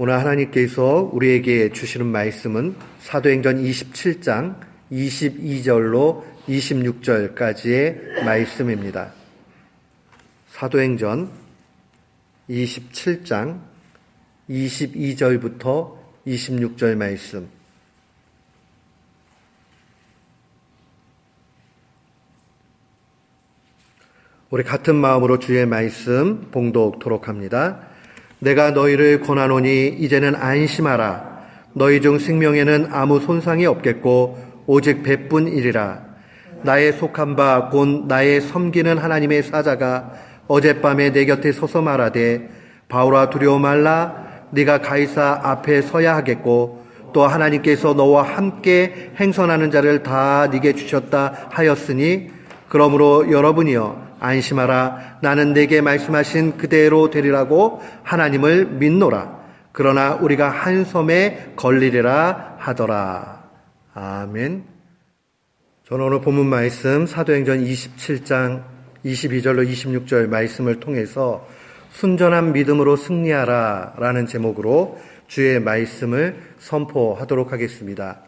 오늘 하나님께서 우리에게 주시는 말씀은 사도행전 27장 22절로 26절까지의 말씀입니다. 사도행전 27장 22절부터 26절 말씀. 우리 같은 마음으로 주의 말씀 봉독토록 합니다. 내가 너희를 권하노니 이제는 안심하라. 너희 중 생명에는 아무 손상이 없겠고 오직 배뿐이리라. 나의 속한 바 곧 나의 섬기는 하나님의 사자가 어젯밤에 내 곁에 서서 말하되 바울아 두려워 말라. 네가 가이사 앞에 서야 하겠고 또 하나님께서 너와 함께 행선하는 자를 다 네게 주셨다 하였으니 그러므로 여러분이여 안심하라. 나는 내게 말씀하신 그대로 되리라고 하나님을 믿노라. 그러나 우리가 한 섬에 걸리리라 하더라. 아멘. 저는 오늘 본문 말씀 사도행전 27장 22절로 26절 말씀을 통해서 순전한 믿음으로 승리하라 라는 제목으로 주의 말씀을 선포하도록 하겠습니다.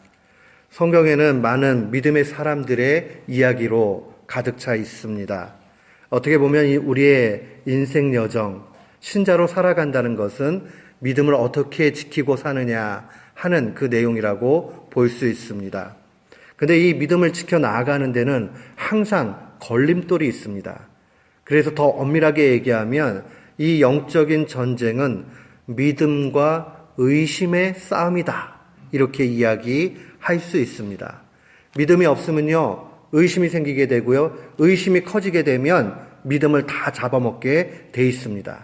성경에는 많은 믿음의 사람들의 이야기로 가득 차 있습니다. 어떻게 보면 우리의 인생 여정, 신자로 살아간다는 것은 믿음을 어떻게 지키고 사느냐 하는 그 내용이라고 볼 수 있습니다. 근데 이 믿음을 지켜 나아가는 데는 항상 걸림돌이 있습니다. 그래서 더 엄밀하게 얘기하면 이 영적인 전쟁은 믿음과 의심의 싸움이다. 이렇게 이야기할 수 있습니다. 믿음이 없으면요, 의심이 생기게 되고요. 의심이 커지게 되면 믿음을 다 잡아먹게 돼 있습니다.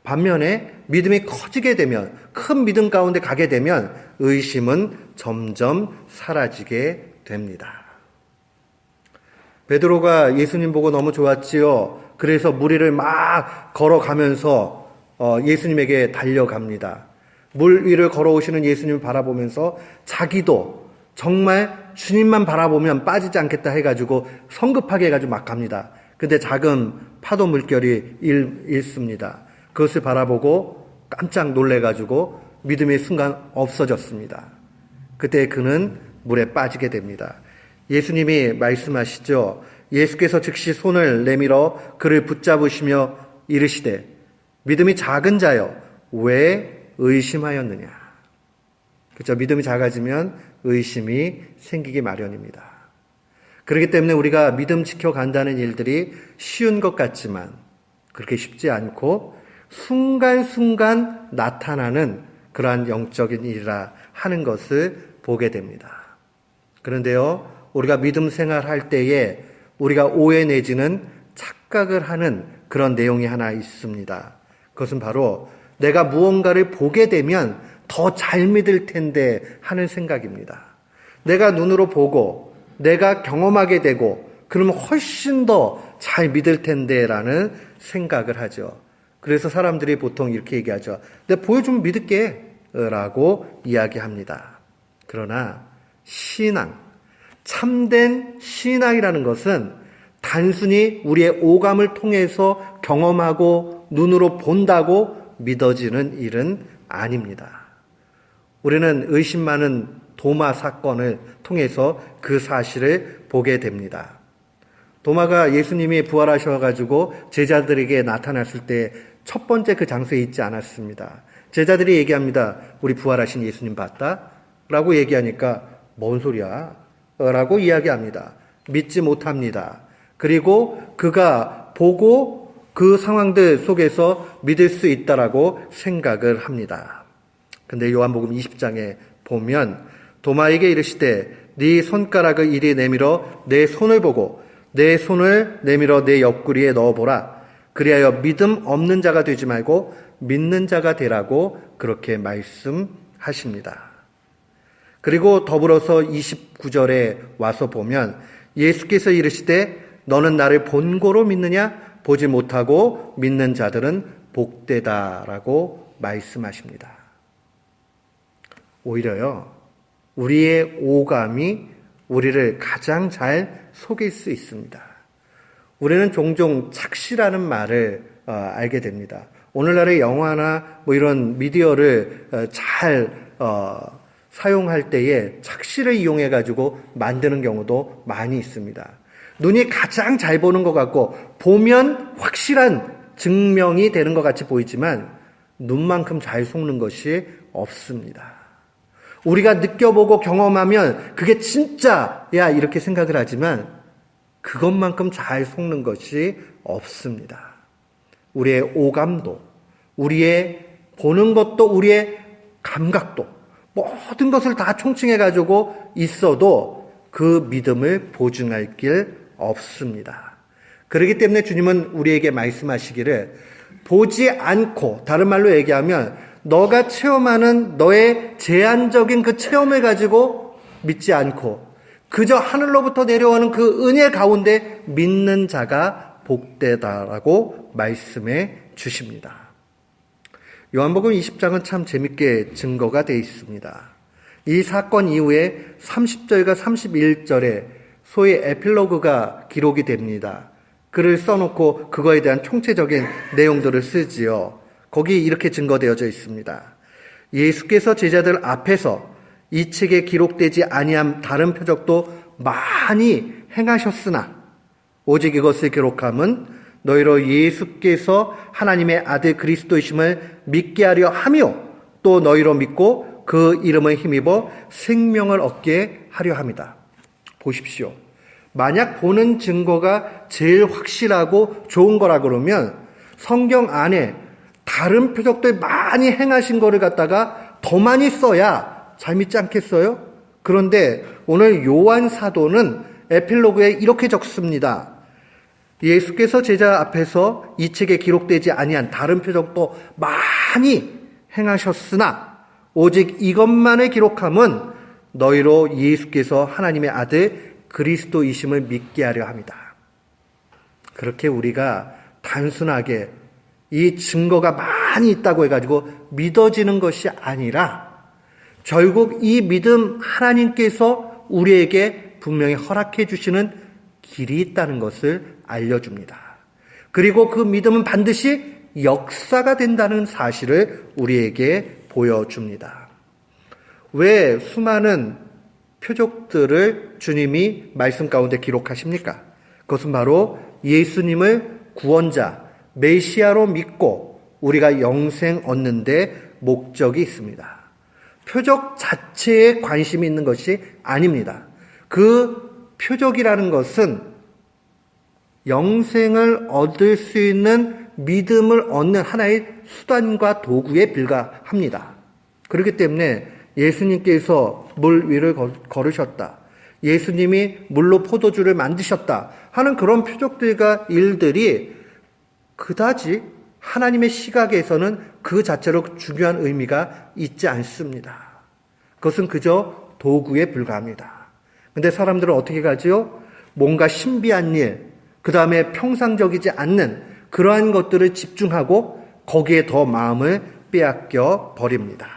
반면에 믿음이 커지게 되면, 큰 믿음 가운데 가게 되면 의심은 점점 사라지게 됩니다. 베드로가 예수님 보고 너무 좋았지요. 그래서 무리를 막 걸어가면서 예수님에게 달려갑니다. 물 위를 걸어오시는 예수님을 바라보면서 자기도 정말 주님만 바라보면 빠지지 않겠다 해가지고 성급하게 해가지고 막 갑니다. 근데 작은 파도 물결이 일습니다. 그것을 바라보고 깜짝 놀래가지고 믿음의 순간 없어졌습니다. 그때 그는 물에 빠지게 됩니다. 예수님이 말씀하시죠. 예수께서 즉시 손을 내밀어 그를 붙잡으시며 이르시되 믿음이 작은 자여 왜 의심하였느냐. 그렇죠. 믿음이 작아지면 의심이 생기기 마련입니다. 그렇기 때문에 우리가 믿음 지켜간다는 일들이 쉬운 것 같지만 그렇게 쉽지 않고 순간순간 나타나는 그러한 영적인 일이라 하는 것을 보게 됩니다. 그런데요, 우리가 믿음 생활할 때에 우리가 오해 내지는 착각을 하는 그런 내용이 하나 있습니다. 그것은 바로 내가 무언가를 보게 되면 더 잘 믿을 텐데 하는 생각입니다. 내가 눈으로 보고 내가 경험하게 되고 그러면 훨씬 더 잘 믿을 텐데 라는 생각을 하죠. 그래서 사람들이 보통 이렇게 얘기하죠. 내가 보여주면 믿을게 라고 이야기합니다. 그러나 신앙, 참된 신앙이라는 것은 단순히 우리의 오감을 통해서 경험하고 눈으로 본다고 믿어지는 일은 아닙니다. 우리는 의심 많은 도마 사건을 통해서 그 사실을 보게 됩니다. 도마가 예수님이 부활하셔가지고 제자들에게 나타났을 때 첫 번째 그 장소에 있지 않았습니다. 제자들이 얘기합니다. 우리 부활하신 예수님 봤다? 라고 얘기하니까 뭔 소리야? 라고 이야기합니다. 믿지 못합니다. 그리고 그가 보고 그 상황들 속에서 믿을 수 있다라고 생각을 합니다. 근데 요한복음 20장에 보면 도마에게 이르시되 네 손가락을 이리 내밀어 내 손을 보고 내 손을 내밀어 내 옆구리에 넣어보라. 그리하여 믿음 없는 자가 되지 말고 믿는 자가 되라고 그렇게 말씀하십니다. 그리고 더불어서 29절에 와서 보면 예수께서 이르시되 너는 나를 본고로 믿느냐? 보지 못하고 믿는 자들은 복되다라고 말씀하십니다. 오히려요, 우리의 오감이 우리를 가장 잘 속일 수 있습니다. 우리는 종종 착시라는 말을 알게 됩니다. 오늘날의 영화나 뭐 이런 미디어를 잘 사용할 때에 착시를 이용해 가지고 만드는 경우도 많이 있습니다. 눈이 가장 잘 보는 것 같고 보면 확실한 증명이 되는 것 같이 보이지만 눈만큼 잘 속는 것이 없습니다. 우리가 느껴보고 경험하면 그게 진짜야 이렇게 생각을 하지만 그것만큼 잘 속는 것이 없습니다. 우리의 오감도, 우리의 보는 것도, 우리의 감각도 모든 것을 다 총칭해가지고 있어도 그 믿음을 보증할 길 없습니다. 그렇기 때문에 주님은 우리에게 말씀하시기를 보지 않고, 다른 말로 얘기하면 너가 체험하는 너의 제한적인 그 체험을 가지고 믿지 않고 그저 하늘로부터 내려오는 그 은혜 가운데 믿는 자가 복되다라고 말씀해 주십니다. 요한복음 20장은 참 재밌게 증거가 되어 있습니다. 이 사건 이후에 30절과 31절에 소위 에필로그가 기록이 됩니다. 글을 써놓고 그거에 대한 총체적인 내용들을 쓰지요. 거기 이렇게 증거되어져 있습니다. 예수께서 제자들 앞에서 이 책에 기록되지 아니한 다른 표적도 많이 행하셨으나 오직 이것을 기록함은 너희로 예수께서 하나님의 아들 그리스도이심을 믿게 하려 하며 또 너희로 믿고 그 이름을 힘입어 생명을 얻게 하려 함이다. 보십시오. 만약 보는 증거가 제일 확실하고 좋은 거라 그러면 성경 안에 다른 표적들 많이 행하신 거를 갖다가 더 많이 써야 잘 믿지 않겠어요? 그런데 오늘 요한 사도는 에필로그에 이렇게 적습니다. 예수께서 제자 앞에서 이 책에 기록되지 아니한 다른 표적도 많이 행하셨으나 오직 이것만을 기록함은 너희로 예수께서 하나님의 아들 그리스도이심을 믿게 하려 합니다. 그렇게 우리가 단순하게 이 증거가 많이 있다고 해가지고 믿어지는 것이 아니라 결국 이 믿음 하나님께서 우리에게 분명히 허락해 주시는 길이 있다는 것을 알려줍니다. 그리고 그 믿음은 반드시 역사가 된다는 사실을 우리에게 보여줍니다. 왜 수많은 표적들을 주님이 말씀 가운데 기록하십니까? 그것은 바로 예수님을 구원자, 메시아로 믿고 우리가 영생 얻는 데 목적이 있습니다. 표적 자체에 관심이 있는 것이 아닙니다. 그 표적이라는 것은 영생을 얻을 수 있는 믿음을 얻는 하나의 수단과 도구에 불과합니다. 그렇기 때문에 예수님께서 물 위를 걸으셨다. 예수님이 물로 포도주를 만드셨다 하는 그런 표적들과 일들이 그다지 하나님의 시각에서는 그 자체로 중요한 의미가 있지 않습니다. 그것은 그저 도구에 불과합니다. 근데 사람들은 어떻게 가지요? 뭔가 신비한 일, 그 다음에 평상적이지 않는 그러한 것들을 집중하고 거기에 더 마음을 빼앗겨 버립니다.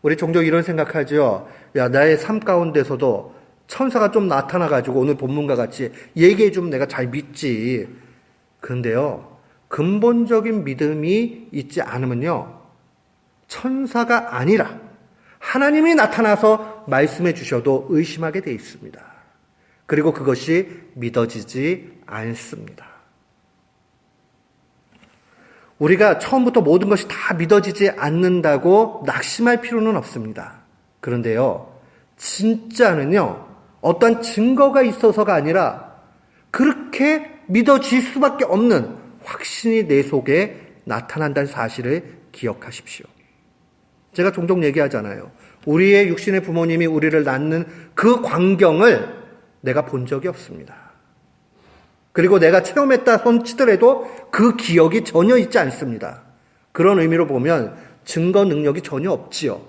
우리 종종 이런 생각하죠. 야, 나의 삶 가운데서도 천사가 좀 나타나가지고 오늘 본문과 같이 얘기해주면 내가 잘 믿지. 그런데요, 근본적인 믿음이 있지 않으면요, 천사가 아니라 하나님이 나타나서 말씀해 주셔도 의심하게 돼 있습니다. 그리고 그것이 믿어지지 않습니다. 우리가 처음부터 모든 것이 다 믿어지지 않는다고 낙심할 필요는 없습니다. 그런데요, 진짜는요, 어떤 증거가 있어서가 아니라 그렇게 믿어질 수밖에 없는 확신이 내 속에 나타난다는 사실을 기억하십시오. 제가 종종 얘기하잖아요. 우리의 육신의 부모님이 우리를 낳는 그 광경을 내가 본 적이 없습니다. 그리고 내가 체험했다 손 치더라도 그 기억이 전혀 있지 않습니다. 그런 의미로 보면 증거 능력이 전혀 없지요.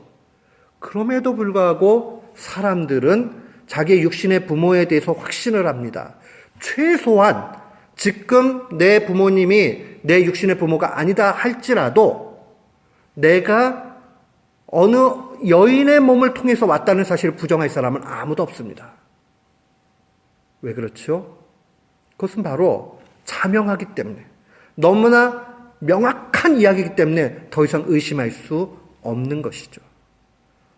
그럼에도 불구하고 사람들은 자기의 육신의 부모에 대해서 확신을 합니다. 최소한 지금 내 부모님이 내 육신의 부모가 아니다 할지라도 내가 어느 여인의 몸을 통해서 왔다는 사실을 부정할 사람은 아무도 없습니다. 왜 그렇죠? 그것은 바로 자명하기 때문에, 너무나 명확한 이야기이기 때문에 더 이상 의심할 수 없는 것이죠.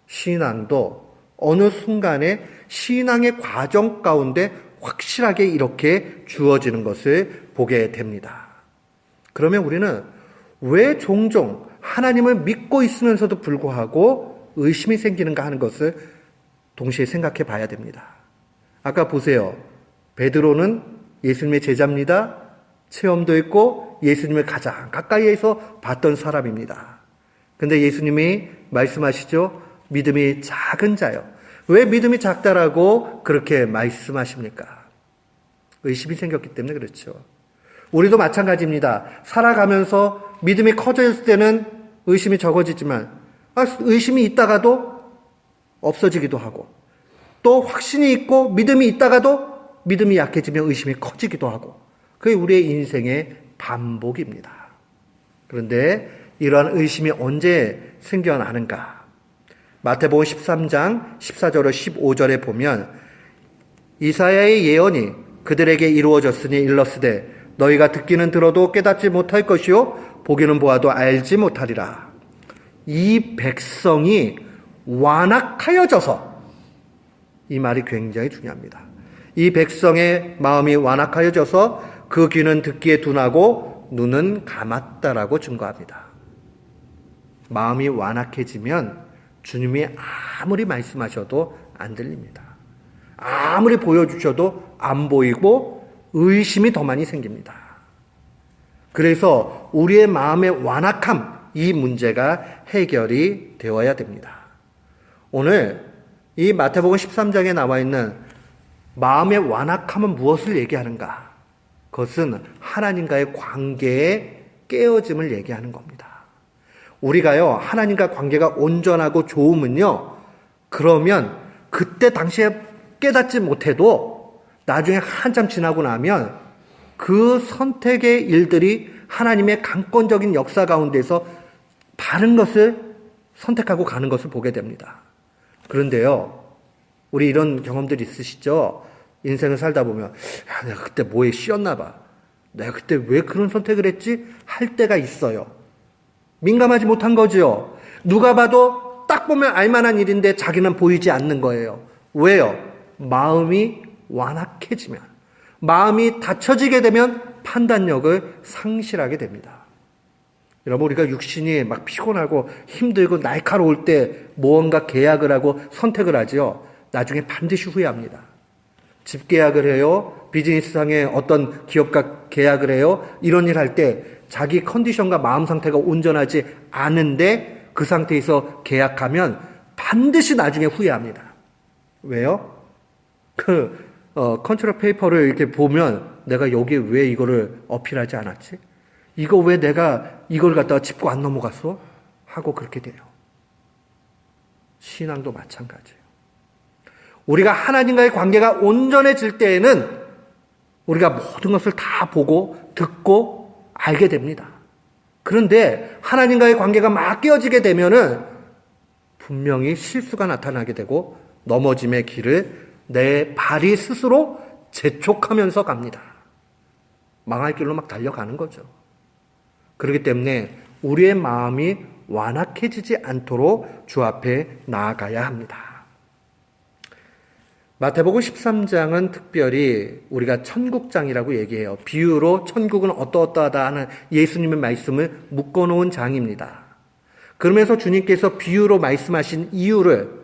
신앙도 어느 순간에 신앙의 과정 가운데 확실하게 이렇게 주어지는 것을 보게 됩니다. 그러면 우리는 왜 종종 하나님을 믿고 있으면서도 불구하고 의심이 생기는가 하는 것을 동시에 생각해 봐야 됩니다. 아까 보세요. 베드로는 예수님의 제자입니다. 체험도 있고 예수님을 가장 가까이에서 봤던 사람입니다. 근데 예수님이 말씀하시죠. 믿음이 작은 자요. 왜 믿음이 작다라고 그렇게 말씀하십니까? 의심이 생겼기 때문에 그렇죠. 우리도 마찬가지입니다. 살아가면서 믿음이 커졌을 때는 의심이 적어지지만 의심이 있다가도 없어지기도 하고 또 확신이 있고 믿음이 있다가도 믿음이 약해지면 의심이 커지기도 하고 그게 우리의 인생의 반복입니다. 그런데 이러한 의심이 언제 생겨나는가? 마태복음 13장 14절로 15절에 보면 이사야의 예언이 그들에게 이루어졌으니 일렀으되 너희가 듣기는 들어도 깨닫지 못할 것이요 보기는 보아도 알지 못하리라. 이 백성이 완악하여져서, 이 말이 굉장히 중요합니다. 이 백성의 마음이 완악하여져서 그 귀는 듣기에 둔하고 눈은 감았다라고 증거합니다. 마음이 완악해지면 주님이 아무리 말씀하셔도 안 들립니다. 아무리 보여주셔도 안 보이고 의심이 더 많이 생깁니다. 그래서 우리의 마음의 완악함, 이 문제가 해결이 되어야 됩니다. 오늘 이 마태복음 13장에 나와 있는 마음의 완악함은 무엇을 얘기하는가? 그것은 하나님과의 관계의 깨어짐을 얘기하는 겁니다. 우리가요, 하나님과 관계가 온전하고 좋으면요, 그러면 그때 당시에 깨닫지 못해도 나중에 한참 지나고 나면 그 선택의 일들이 하나님의 강권적인 역사 가운데서 바른 것을 선택하고 가는 것을 보게 됩니다. 그런데요, 우리 이런 경험들 있으시죠? 인생을 살다 보면 내가 그때 뭐에 씌었나 봐. 내가 그때 왜 그런 선택을 했지? 할 때가 있어요. 민감하지 못한 거죠. 누가 봐도 딱 보면 알만한 일인데 자기는 보이지 않는 거예요. 왜요? 마음이 완악해지면, 마음이 닫혀지게 되면 판단력을 상실하게 됩니다. 여러분, 우리가 육신이 막 피곤하고 힘들고 날카로울 때 무언가 계약을 하고 선택을 하죠. 나중에 반드시 후회합니다. 집 계약을 해요. 비즈니스상의 어떤 기업과 계약을 해요. 이런 일 할 때 자기 컨디션과 마음 상태가 온전하지 않은데 그 상태에서 계약하면 반드시 나중에 후회합니다. 왜요? 컨트롤 페이퍼를 이렇게 보면 내가 여기에 왜 이거를 어필하지 않았지? 이거 왜 내가 이걸 갖다가 짚고 안 넘어갔어? 하고 그렇게 돼요. 신앙도 마찬가지예요. 우리가 하나님과의 관계가 온전해질 때에는 우리가 모든 것을 다 보고 듣고 알게 됩니다. 그런데 하나님과의 관계가 막 깨어지게 되면은 분명히 실수가 나타나게 되고 넘어짐의 길을 내 발이 스스로 재촉하면서 갑니다. 망할 길로 막 달려가는 거죠. 그렇기 때문에 우리의 마음이 완악해지지 않도록 주 앞에 나아가야 합니다. 마태복음 13장은 특별히 우리가 천국장이라고 얘기해요. 비유로 천국은 어떠어떠하다 하는 예수님의 말씀을 묶어놓은 장입니다. 그러면서 주님께서 비유로 말씀하신 이유를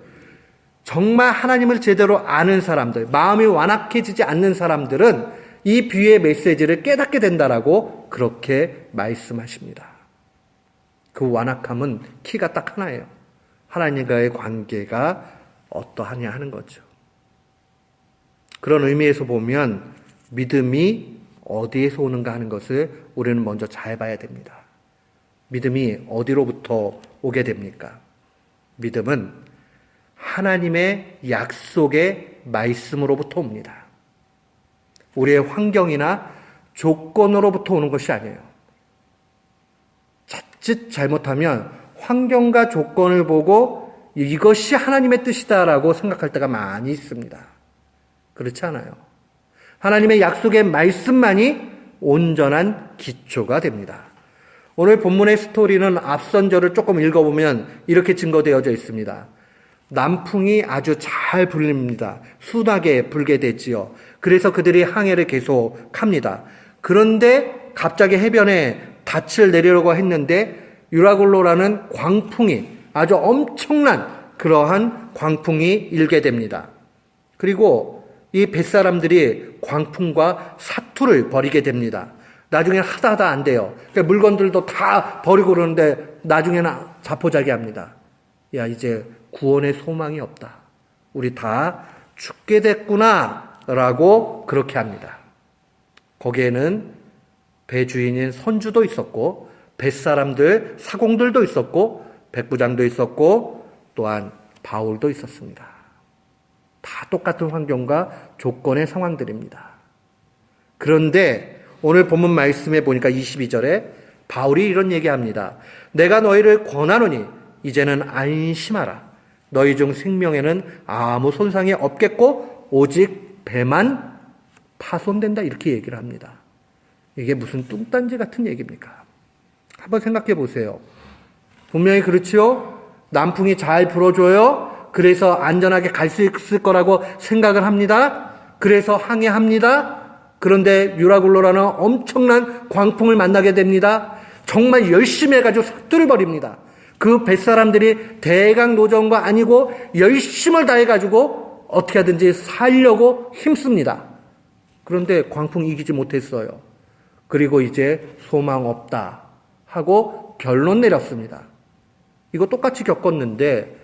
정말 하나님을 제대로 아는 사람들, 마음이 완악해지지 않는 사람들은 이 비유의 메시지를 깨닫게 된다라고 그렇게 말씀하십니다. 그 완악함은 키가 딱 하나예요. 하나님과의 관계가 어떠하냐 하는 거죠. 그런 의미에서 보면 믿음이 어디에서 오는가 하는 것을 우리는 먼저 잘 봐야 됩니다. 믿음이 어디로부터 오게 됩니까? 믿음은 하나님의 약속의 말씀으로부터 옵니다. 우리의 환경이나 조건으로부터 오는 것이 아니에요. 자칫 잘못하면 환경과 조건을 보고 이것이 하나님의 뜻이다라고 생각할 때가 많이 있습니다. 그렇지 않아요. 하나님의 약속의 말씀만이 온전한 기초가 됩니다. 오늘 본문의 스토리는 앞선 절을 조금 읽어보면 이렇게 증거되어져 있습니다. 남풍이 아주 잘 불립니다. 순하게 불게 됐지요. 그래서 그들이 항해를 계속합니다. 그런데 갑자기 해변에 닻을 내리려고 했는데 유라굴로라는 광풍이, 아주 엄청난 그러한 광풍이 일게 됩니다. 그리고 이 뱃사람들이 광풍과 사투를 벌이게 됩니다. 나중에는 하다 안 돼요. 그러니까 물건들도 다 버리고 그러는데 나중에는 자포자기합니다. 야, 이제 구원의 소망이 없다. 우리 다 죽게 됐구나 라고 그렇게 합니다. 거기에는 배 주인인 선주도 있었고 뱃사람들, 사공들도 있었고 백부장도 있었고 또한 바울도 있었습니다. 다 똑같은 환경과 조건의 상황들입니다. 그런데 오늘 본문 말씀에 보니까 22절에 바울이 이런 얘기합니다. 내가 너희를 권하노니 이제는 안심하라. 너희 중 생명에는 아무 손상이 없겠고 오직 배만 파손된다, 이렇게 얘기를 합니다. 이게 무슨 뚱딴지 같은 얘기입니까? 한번 생각해 보세요. 분명히 그렇지요? 남풍이 잘 불어줘요. 그래서 안전하게 갈 수 있을 거라고 생각을 합니다. 그래서 항해합니다. 그런데 유라굴로라는 엄청난 광풍을 만나게 됩니다. 정말 열심히 해가지고 사투를 벌입니다. 그 뱃사람들이 대강노전과 아니고 열심을 다해가지고 어떻게 하든지 살려고 힘씁니다. 그런데 광풍 이기지 못했어요. 그리고 이제 소망 없다 하고 결론 내렸습니다. 이거 똑같이 겪었는데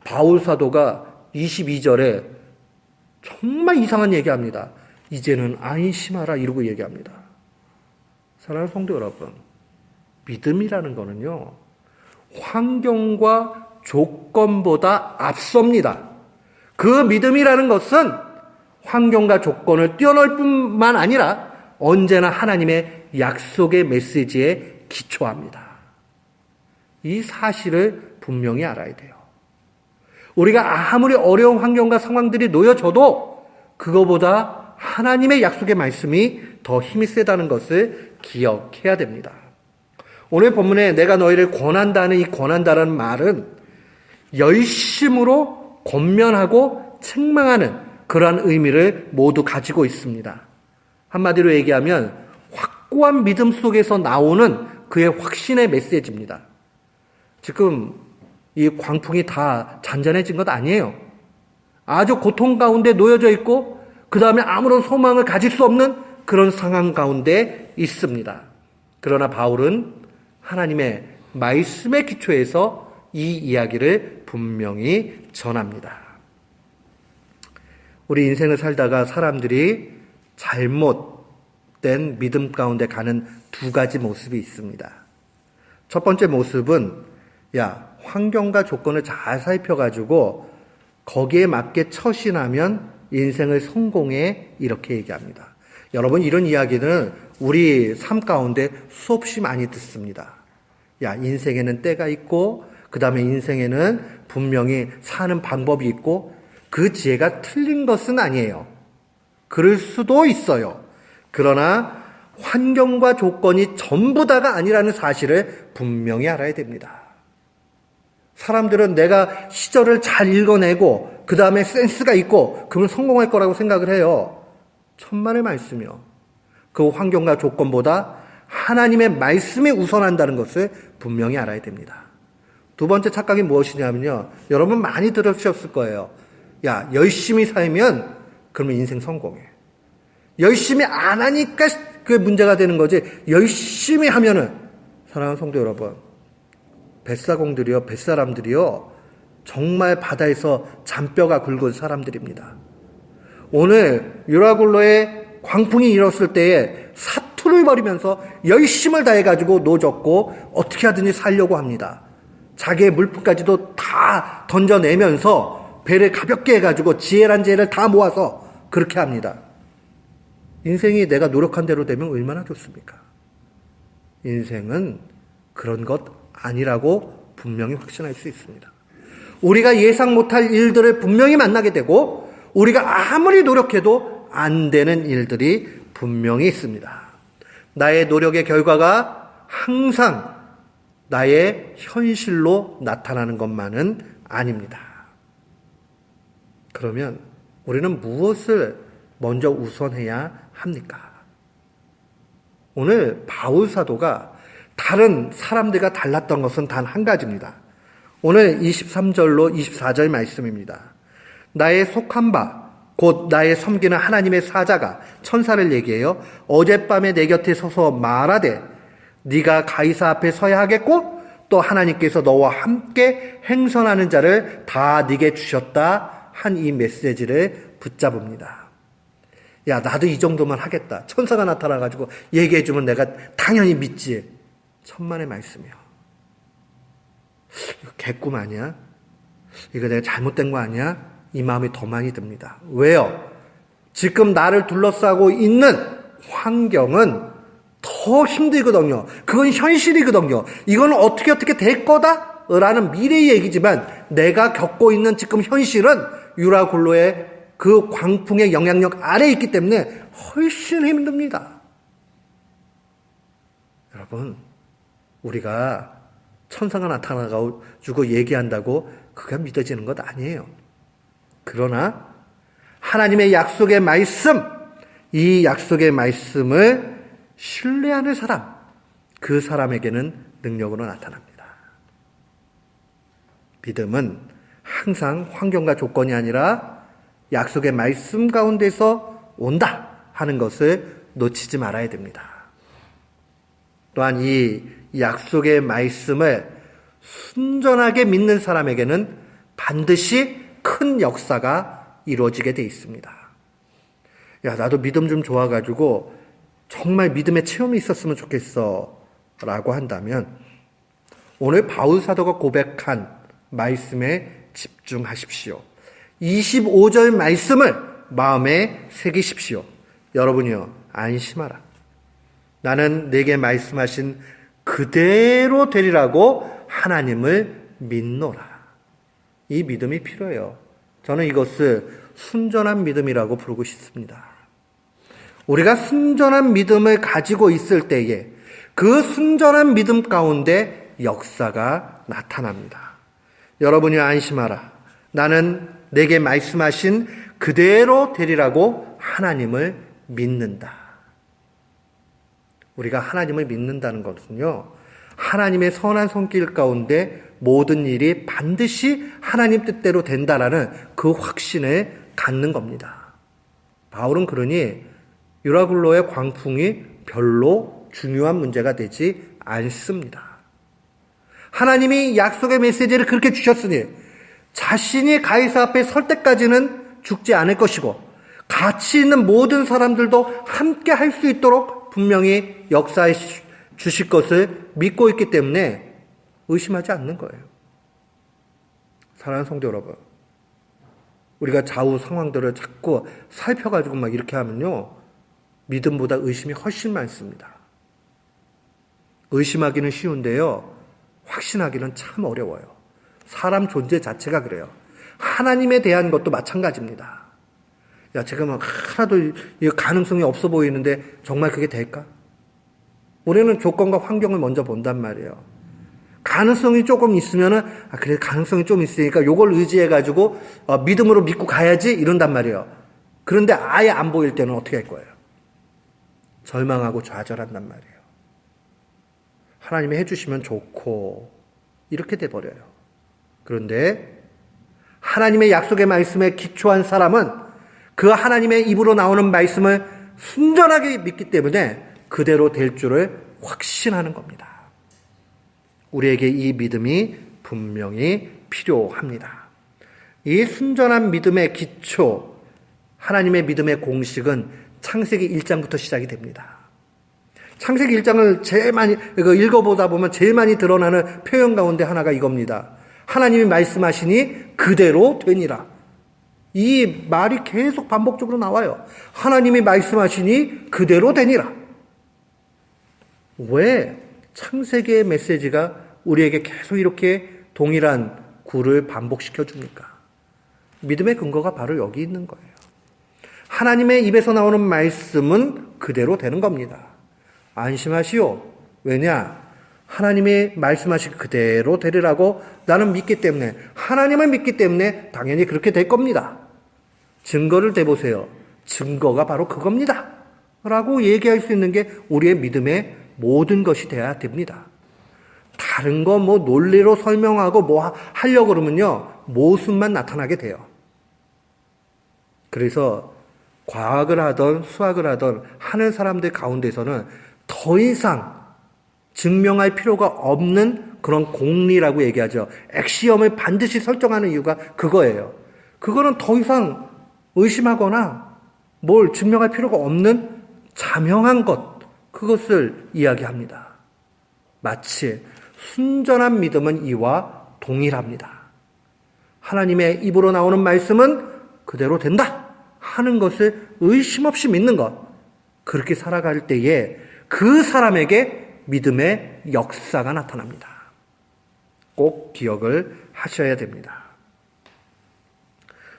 바울 사도가 22절에 정말 이상한 얘기합니다. 이제는 안심하라 이러고 얘기합니다. 사랑하는 성도 여러분, 믿음이라는 거는요, 환경과 조건보다 앞섭니다. 그 믿음이라는 것은 환경과 조건을 뛰어넘을 뿐만 아니라 언제나 하나님의 약속의 메시지에 기초합니다. 이 사실을 분명히 알아야 돼요. 우리가 아무리 어려운 환경과 상황들이 놓여져도 그거보다 하나님의 약속의 말씀이 더 힘이 세다는 것을 기억해야 됩니다. 오늘 본문에 내가 너희를 권한다는 이 권한다라는 말은 열심으로 권면하고 책망하는 그러한 의미를 모두 가지고 있습니다. 한마디로 얘기하면 확고한 믿음 속에서 나오는 그의 확신의 메시지입니다. 지금 이 광풍이 다 잔잔해진 것 아니에요. 아주 고통 가운데 놓여져 있고 그 다음에 아무런 소망을 가질 수 없는 그런 상황 가운데 있습니다. 그러나 바울은 하나님의 말씀의 기초에서 이 이야기를 분명히 전합니다. 우리 인생을 살다가 사람들이 잘못된 믿음 가운데 가는 두 가지 모습이 있습니다. 첫 번째 모습은 환경과 조건을 잘 살펴가지고 거기에 맞게 처신하면 인생을 성공해, 이렇게 얘기합니다. 여러분, 이런 이야기는 우리 삶 가운데 수없이 많이 듣습니다. 인생에는 때가 있고 그 다음에 인생에는 분명히 사는 방법이 있고 그 지혜가 틀린 것은 아니에요. 그럴 수도 있어요. 그러나 환경과 조건이 전부 다가 아니라는 사실을 분명히 알아야 됩니다. 사람들은 내가 시절을 잘 읽어내고 그 다음에 센스가 있고 그러면 성공할 거라고 생각을 해요. 천만의 말씀이요. 그 환경과 조건보다 하나님의 말씀이 우선한다는 것을 분명히 알아야 됩니다. 두 번째 착각이 무엇이냐면요, 여러분 많이 들으셨을 거예요. 열심히 살면 그러면 인생 성공해. 열심히 안 하니까 그게 문제가 되는 거지. 열심히 하면은, 사랑하는 성도 여러분, 뱃사공들이요, 뱃사람들이요, 정말 바다에서 잔뼈가 굵은 사람들입니다. 오늘 유라굴로에 광풍이 일었을 때에 사투를 벌이면서 열심을 다해가지고 노졌고 어떻게 하든지 살려고 합니다. 자기의 물품까지도 다 던져내면서 배를 가볍게 해가지고 지혜란 지혜를 다 모아서 그렇게 합니다. 인생이 내가 노력한 대로 되면 얼마나 좋습니까? 인생은 그런 것 아니라고 분명히 확신할 수 있습니다. 우리가 예상 못할 일들을 분명히 만나게 되고 우리가 아무리 노력해도 안 되는 일들이 분명히 있습니다. 나의 노력의 결과가 항상 나의 현실로 나타나는 것만은 아닙니다. 그러면 우리는 무엇을 먼저 우선해야 합니까? 오늘 바울 사도가 다른 사람들과 달랐던 것은 단 한 가지입니다. 오늘 23절로 24절 말씀입니다. 나의 속한 바 곧 나의 섬기는 하나님의 사자가 천사를 얘기해요. 어젯밤에 내 곁에 서서 말하되 네가 가이사 앞에 서야 하겠고 또 하나님께서 너와 함께 행선하는 자를 다 네게 주셨다 한 이 메시지를 붙잡습니다. 야, 나도 이 정도만 하겠다. 천사가 나타나가지고 얘기해주면 내가 당연히 믿지. 천만의 말씀이요. 이거 개꿈 아니야? 이거 내가 잘못된 거 아니야? 이 마음이 더 많이 듭니다. 왜요? 지금 나를 둘러싸고 있는 환경은 더 힘들거든요. 그건 현실이거든요. 이건 어떻게 될 거다? 라는 미래의 얘기지만 내가 겪고 있는 지금 현실은 유라굴로의 그 광풍의 영향력 아래에 있기 때문에 훨씬 힘듭니다. 여러분, 우리가 천사가 나타나가지고 얘기한다고 그가 믿어지는 것 아니에요. 그러나 하나님의 약속의 말씀, 이 약속의 말씀을 신뢰하는 사람, 그 사람에게는 능력으로 나타납니다. 믿음은 항상 환경과 조건이 아니라 약속의 말씀 가운데서 온다 하는 것을 놓치지 말아야 됩니다. 또한 이 약속의 말씀을 순전하게 믿는 사람에게는 반드시 큰 역사가 이루어지게 돼 있습니다. 야, 나도 믿음 좀 좋아가지고 정말 믿음의 체험이 있었으면 좋겠어 라고 한다면 오늘 바울 사도가 고백한 말씀에 집중하십시오. 25절 말씀을 마음에 새기십시오. 여러분이요, 안심하라. 나는 내게 말씀하신 그대로 되리라고 하나님을 믿노라. 이 믿음이 필요해요. 저는 이것을 순전한 믿음이라고 부르고 싶습니다. 우리가 순전한 믿음을 가지고 있을 때에 그 순전한 믿음 가운데 역사가 나타납니다. 여러분이 안심하라. 나는 내게 말씀하신 그대로 되리라고 하나님을 믿는다. 우리가 하나님을 믿는다는 것은요, 하나님의 선한 손길 가운데 모든 일이 반드시 하나님 뜻대로 된다라는 그 확신을 갖는 겁니다. 바울은 그러니 유라굴로의 광풍이 별로 중요한 문제가 되지 않습니다. 하나님이 약속의 메시지를 그렇게 주셨으니 자신이 가이사 앞에 설 때까지는 죽지 않을 것이고 같이 있는 모든 사람들도 함께 할 수 있도록 분명히 역사해 주실 것을 믿고 있기 때문에 의심하지 않는 거예요. 사랑하는 성도 여러분, 우리가 좌우 상황들을 자꾸 살펴가지고 막 이렇게 하면요, 믿음보다 의심이 훨씬 많습니다. 의심하기는 쉬운데요, 확신하기는 참 어려워요. 사람 존재 자체가 그래요. 하나님에 대한 것도 마찬가지입니다. 야, 제가 막 하나도 가능성이 없어 보이는데 정말 그게 될까? 우리는 조건과 환경을 먼저 본단 말이에요. 가능성이 조금 있으면은, 그래, 가능성이 좀 있으니까 요걸 의지해가지고, 믿음으로 믿고 가야지, 이런단 말이에요. 그런데 아예 안 보일 때는 어떻게 할 거예요? 절망하고 좌절한단 말이에요. 하나님이 해주시면 좋고, 이렇게 돼버려요. 그런데, 하나님의 약속의 말씀에 기초한 사람은 그 하나님의 입으로 나오는 말씀을 순전하게 믿기 때문에 그대로 될 줄을 확신하는 겁니다. 우리에게 이 믿음이 분명히 필요합니다. 이 순전한 믿음의 기초, 하나님의 믿음의 공식은 창세기 1장부터 시작이 됩니다. 창세기 1장을 제일 많이 읽어보다 보면 제일 많이 드러나는 표현 가운데 하나가 이겁니다. 하나님이 말씀하시니 그대로 되니라. 이 말이 계속 반복적으로 나와요. 하나님이 말씀하시니 그대로 되니라. 왜 창세기의 메시지가 우리에게 계속 이렇게 동일한 구를 반복시켜 줍니까? 믿음의 근거가 바로 여기 있는 거예요. 하나님의 입에서 나오는 말씀은 그대로 되는 겁니다. 안심하시오. 왜냐? 하나님이 말씀하신 그대로 되리라고 나는 믿기 때문에, 하나님을 믿기 때문에 당연히 그렇게 될 겁니다. 증거를 대보세요. 증거가 바로 그겁니다. 라고 얘기할 수 있는 게 우리의 믿음의 모든 것이 되어야 됩니다. 다른 거 뭐 논리로 설명하고 뭐 하려고 그러면요, 모순만 나타나게 돼요. 그래서 과학을 하던 수학을 하던 하는 사람들 가운데서는 더 이상 증명할 필요가 없는 그런 공리라고 얘기하죠. 액시엄을 반드시 설정하는 이유가 그거예요. 그거는 더 이상 의심하거나 뭘 증명할 필요가 없는 자명한 것, 그것을 이야기합니다. 마치 순전한 믿음은 이와 동일합니다. 하나님의 입으로 나오는 말씀은 그대로 된다 하는 것을 의심 없이 믿는 것, 그렇게 살아갈 때에 그 사람에게 믿음의 역사가 나타납니다. 꼭 기억을 하셔야 됩니다.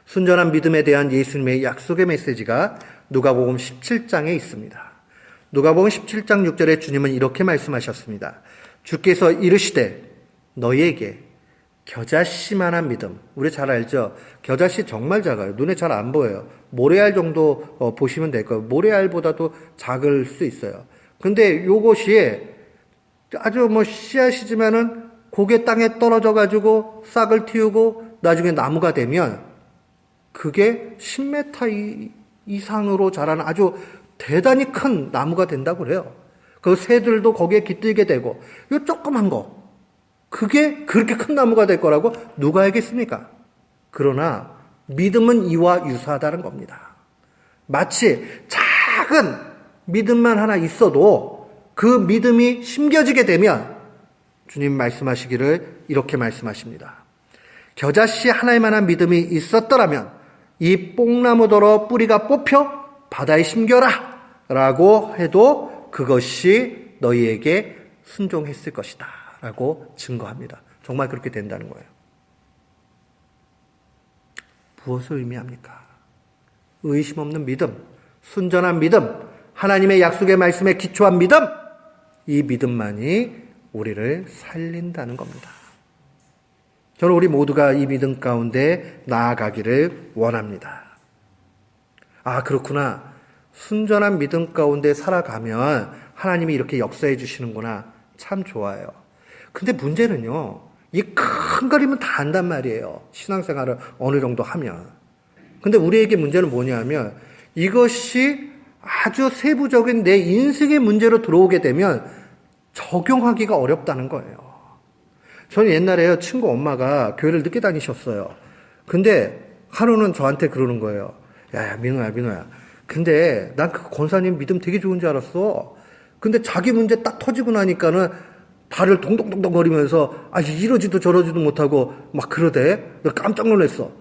순전한 믿음에 대한 예수님의 약속의 메시지가 누가복음 17장에 있습니다. 누가복음 17장 6절에 주님은 이렇게 말씀하셨습니다. 주께서 이르시되 너희에게 겨자씨만한 믿음. 우리 잘 알죠? 겨자씨 정말 작아요. 눈에 잘 안 보여요. 모래알 정도 보시면 될 거예요. 모래알보다도 작을 수 있어요. 근데 요것이 아주 씨앗이지만은 고개 땅에 떨어져 가지고 싹을 틔우고 나중에 나무가 되면 그게 10m 이상으로 자라는 아주 대단히 큰 나무가 된다고 그래요. 그 새들도 거기에 깃들게 되고, 이 조그만 거, 그게 그렇게 큰 나무가 될 거라고 누가 알겠습니까? 그러나 믿음은 이와 유사하다는 겁니다. 마치 작은 믿음만 하나 있어도 그 믿음이 심겨지게 되면 주님 말씀하시기를 이렇게 말씀하십니다. 겨자씨 하나만한 믿음이 있었더라면 이 뽕나무더러 뿌리가 뽑혀 바다에 심겨라 라고 해도 그것이 너희에게 순종했을 것이다 라고 증거합니다. 정말 그렇게 된다는 거예요. 무엇을 의미합니까? 의심 없는 믿음, 순전한 믿음, 하나님의 약속의 말씀에 기초한 믿음, 이 믿음만이 우리를 살린다는 겁니다. 저는 우리 모두가 이 믿음 가운데 나아가기를 원합니다. 아, 그렇구나. 순전한 믿음 가운데 살아가면 하나님이 이렇게 역사해 주시는구나. 참 좋아요. 근데 문제는요, 이 큰 그림은 다 안단 말이에요. 신앙생활을 어느 정도 하면. 근데 우리에게 문제는 뭐냐면 이것이 아주 세부적인 내 인생의 문제로 들어오게 되면 적용하기가 어렵다는 거예요. 저는 옛날에요, 친구 엄마가 교회를 늦게 다니셨어요. 근데 하루는 저한테 그러는 거예요. 야, 민호야. 근데 난 그 권사님 믿음 되게 좋은 줄 알았어. 근데 자기 문제 딱 터지고 나니까는 발을 동동동동 거리면서 이러지도 저러지도 못하고 막 그러대. 나 깜짝 놀랐어.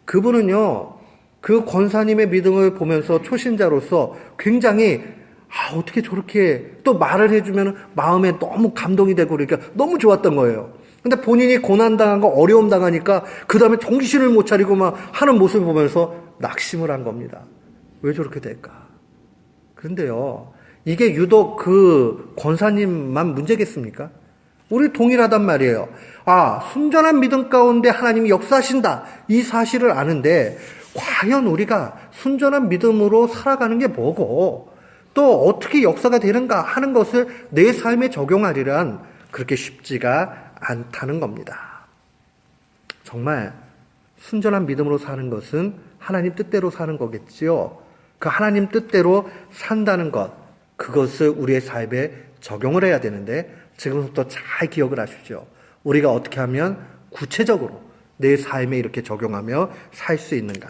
그분은요, 그 권사님의 믿음을 보면서 초신자로서 굉장히 어떻게 저렇게 또 말을 해주면 마음에 너무 감동이 되고 그러니까 너무 좋았던 거예요. 근데 본인이 고난당한 거, 어려움 당하니까 그 다음에 정신을 못 차리고 막 하는 모습을 보면서 낙심을 한 겁니다. 왜 저렇게 될까? 그런데요, 이게 유독 그 권사님만 문제겠습니까? 우리 동일하단 말이에요. 순전한 믿음 가운데 하나님이 역사하신다. 이 사실을 아는데 과연 우리가 순전한 믿음으로 살아가는 게 뭐고 또 어떻게 역사가 되는가 하는 것을 내 삶에 적용하리란 그렇게 쉽지가 않다는 겁니다. 정말 순전한 믿음으로 사는 것은 하나님 뜻대로 사는 거겠지요. 그 하나님 뜻대로 산다는 것, 그것을 우리의 삶에 적용을 해야 되는데 지금부터 잘 기억을 하십시오. 우리가 어떻게 하면 구체적으로 내 삶에 이렇게 적용하며 살 수 있는가.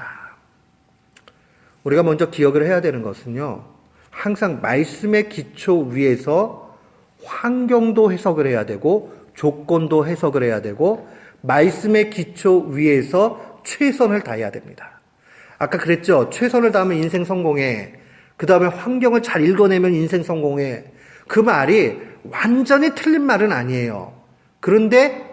우리가 먼저 기억을 해야 되는 것은요, 항상 말씀의 기초 위에서 환경도 해석을 해야 되고 조건도 해석을 해야 되고 말씀의 기초 위에서 최선을 다해야 됩니다. 아까 그랬죠. 최선을 다하면 인생 성공해. 그 다음에 환경을 잘 읽어내면 인생 성공해. 그 말이 완전히 틀린 말은 아니에요. 그런데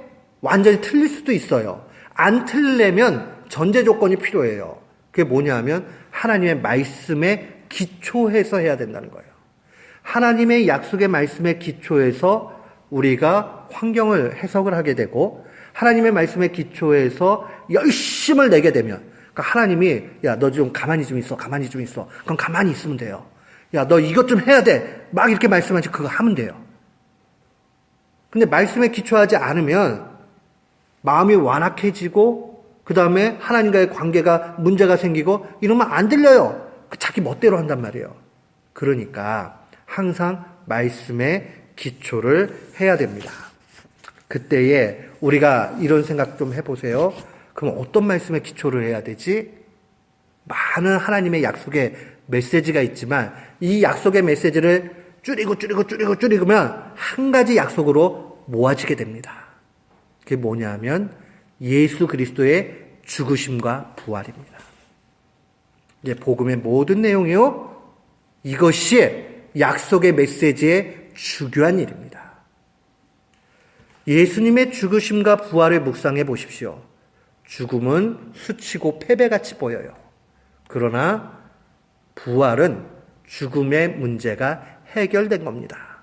완전히 틀릴 수도 있어요. 안 틀리려면 전제 조건이 필요해요. 그게 뭐냐 하면 하나님의 말씀에 기초해서 해야 된다는 거예요. 하나님의 약속의 말씀에 기초해서 우리가 환경을 해석을 하게 되고 하나님의 말씀의 기초에서 열심을 내게 되면, 그러니까 하나님이 야, 너 좀 가만히 좀 있어. 그럼 가만히 있으면 돼요. 야, 너 이것 좀 해야 돼. 막 이렇게 말씀하지 그거 하면 돼요. 근데 말씀에 기초하지 않으면 마음이 완악해지고 그 다음에 하나님과의 관계가 문제가 생기고 이러면 안 들려요. 자기 멋대로 한단 말이에요. 그러니까 항상 말씀에 기초를 해야 됩니다. 그때에 우리가 이런 생각 좀 해보세요. 그럼 어떤 말씀에 기초를 해야 되지? 많은 하나님의 약속의 메시지가 있지만 이 약속의 메시지를 줄이면 한 가지 약속으로 모아지게 됩니다. 그게 뭐냐면 예수 그리스도의 죽으심과 부활입니다. 이제 복음의 모든 내용이요, 이것이 약속의 메시지의 중요한 일입니다. 예수님의 죽으심과 부활을 묵상해 보십시오. 죽음은 수치고 패배같이 보여요. 그러나 부활은 죽음의 문제가 해결된 겁니다.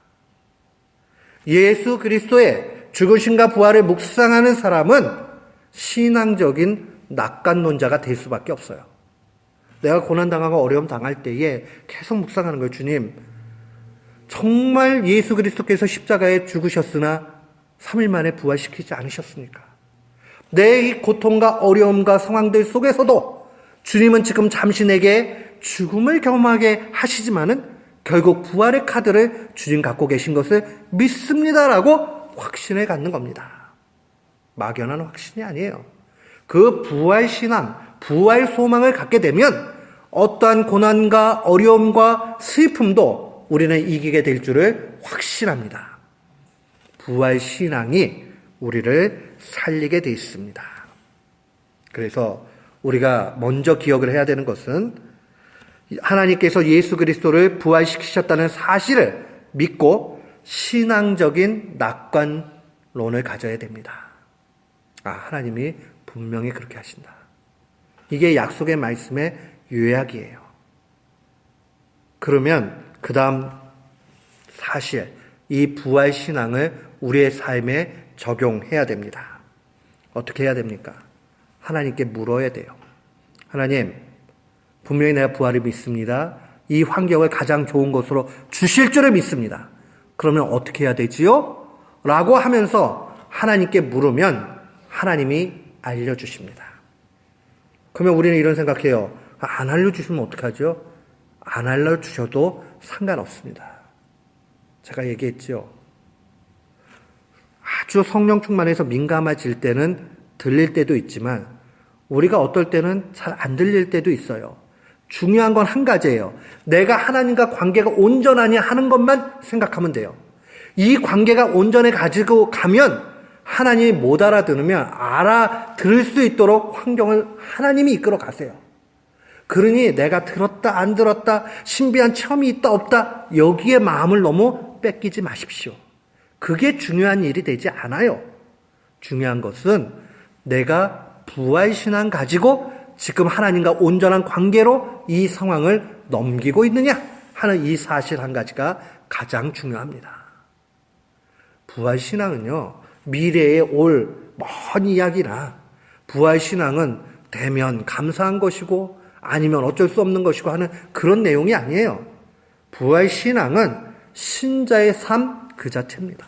예수 그리스도의 죽으심과 부활을 묵상하는 사람은 신앙적인 낙관론자가 될 수밖에 없어요. 내가 고난당하고 어려움 당할 때에 계속 묵상하는 거예요. 주님, 정말 예수 그리스도께서 십자가에 죽으셨으나 3일 만에 부활시키지 않으셨습니까? 내 이 고통과 어려움과 상황들 속에서도 주님은 지금 잠시 내게 죽음을 경험하게 하시지만은 결국 부활의 카드를 주님 갖고 계신 것을 믿습니다라고 확신을 갖는 겁니다. 막연한 확신이 아니에요. 그 부활 신앙, 부활 소망을 갖게 되면 어떠한 고난과 어려움과 슬픔도 우리는 이기게 될 줄을 확신합니다. 부활 신앙이 우리를 살리게 돼 있습니다. 그래서 우리가 먼저 기억을 해야 되는 것은 하나님께서 예수 그리스도를 부활시키셨다는 사실을 믿고 신앙적인 낙관론을 가져야 됩니다. 하나님이 분명히 그렇게 하신다. 이게 약속의 말씀의 요약이에요. 그러면 그 다음 사실, 이 부활 신앙을 우리의 삶에 적용해야 됩니다. 어떻게 해야 됩니까? 하나님께 물어야 돼요. 하나님, 분명히 내가 부활을 믿습니다. 이 환경을 가장 좋은 것으로 주실 줄을 믿습니다. 그러면 어떻게 해야 되지요? 라고 하면서 하나님께 물으면 하나님이 알려주십니다. 그러면 우리는 이런 생각해요. 안 알려주시면 어떡하죠? 안 알려주셔도 상관없습니다. 제가 얘기했죠. 아주 성령 충만해서 민감해질 때는 들릴 때도 있지만 우리가 어떨 때는 잘 안 들릴 때도 있어요. 중요한 건 한 가지예요. 내가 하나님과 관계가 온전하냐 하는 것만 생각하면 돼요. 이 관계가 온전해 가지고 가면 하나님이 못 알아들으면 알아들을 수 있도록 환경을 하나님이 이끌어 가세요. 그러니 내가 들었다 안 들었다, 신비한 체험이 있다 없다, 여기에 마음을 너무 뺏기지 마십시오. 그게 중요한 일이 되지 않아요. 중요한 것은 내가 부활신앙 가지고 지금 하나님과 온전한 관계로 이 상황을 넘기고 있느냐 하는 이 사실 한 가지가 가장 중요합니다. 부활신앙은요, 미래에 올 먼 이야기나 부활신앙은 되면 감사한 것이고 아니면 어쩔 수 없는 것이고 하는 그런 내용이 아니에요. 부활신앙은 신자의 삶 그 자체입니다.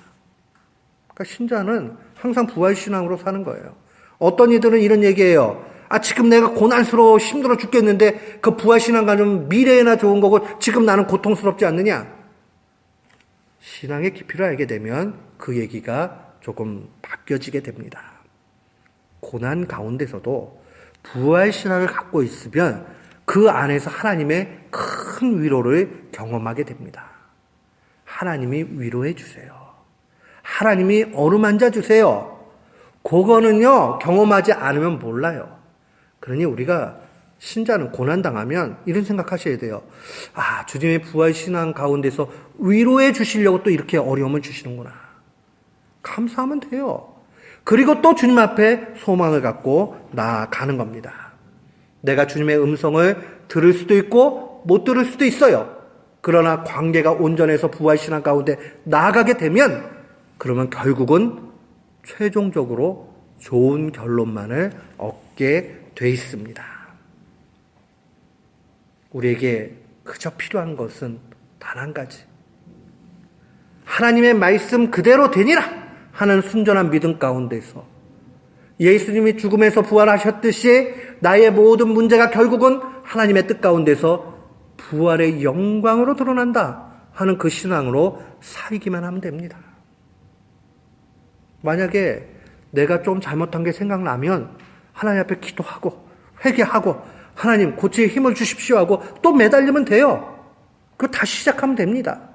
그러니까 신자는 항상 부활신앙으로 사는 거예요. 어떤 이들은 이런 얘기예요. 지금 내가 고난스러워 힘들어 죽겠는데 그 부활신앙 가지면 미래에나 좋은 거고 지금 나는 고통스럽지 않느냐? 신앙의 깊이를 알게 되면 그 얘기가 조금 바뀌어지게 됩니다. 고난 가운데서도 부활신앙을 갖고 있으면 그 안에서 하나님의 큰 위로를 경험하게 됩니다. 하나님이 위로해 주세요. 하나님이 어루만져 주세요. 그거는요, 경험하지 않으면 몰라요. 그러니 우리가 신자는 고난당하면 이런 생각하셔야 돼요. 주님의 부활신앙 가운데서 위로해 주시려고 또 이렇게 어려움을 주시는구나. 감사하면 돼요. 그리고 또 주님 앞에 소망을 갖고 나아가는 겁니다. 내가 주님의 음성을 들을 수도 있고 못 들을 수도 있어요. 그러나 관계가 온전해서 부활신앙 가운데 나아가게 되면 그러면 결국은 최종적으로 좋은 결론만을 얻게 돼 있습니다. 우리에게 그저 필요한 것은 단 한 가지. 하나님의 말씀 그대로 되니라 하는 순전한 믿음 가운데서 예수님이 죽음에서 부활하셨듯이 나의 모든 문제가 결국은 하나님의 뜻 가운데서 부활의 영광으로 드러난다 하는 그 신앙으로 살기만 하면 됩니다. 만약에 내가 좀 잘못한 게 생각나면 하나님 앞에 기도하고 회개하고 하나님 고칠 힘을 주십시오 하고 또 매달리면 돼요. 그거 다시 시작하면 됩니다.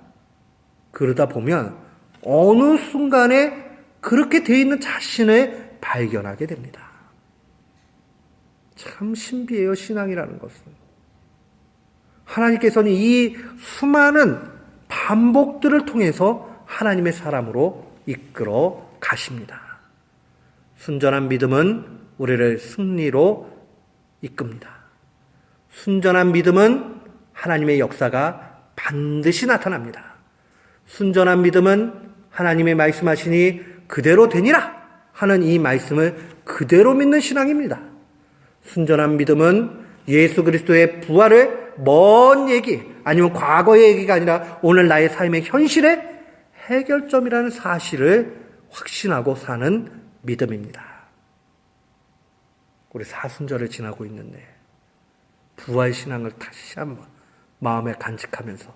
그러다 보면 어느 순간에 그렇게 돼 있는 자신을 발견하게 됩니다. 참 신비해요, 신앙이라는 것은. 하나님께서는 이 수많은 반복들을 통해서 하나님의 사람으로 이끌어 가십니다. 순전한 믿음은 우리를 승리로 이끕니다. 순전한 믿음은 하나님의 역사가 반드시 나타납니다. 순전한 믿음은 하나님의 말씀하시니 그대로 되니라 하는 이 말씀을 그대로 믿는 신앙입니다. 순전한 믿음은 예수 그리스도의 부활을 먼 얘기 아니면 과거의 얘기가 아니라 오늘 나의 삶의 현실의 해결점이라는 사실을 확신하고 사는 믿음입니다. 우리 사순절을 지나고 있는데 부활 신앙을 다시 한번 마음에 간직하면서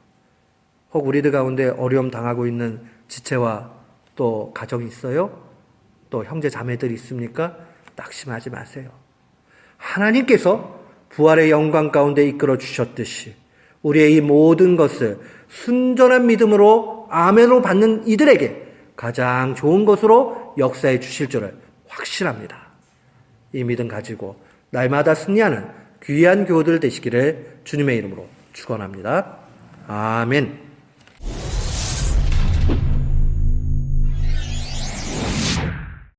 혹 우리들 가운데 어려움 당하고 있는 지체와 또 가정이 있어요? 또 형제 자매들이 있습니까? 낙심하지 마세요. 하나님께서 부활의 영광 가운데 이끌어 주셨듯이 우리의 이 모든 것을 순전한 믿음으로 아멘으로 받는 이들에게 가장 좋은 것으로 역사해 주실 줄을 확신합니다. 이 믿음 가지고 날마다 승리하는 귀한 교우들 되시기를 주님의 이름으로 축원합니다. 아멘.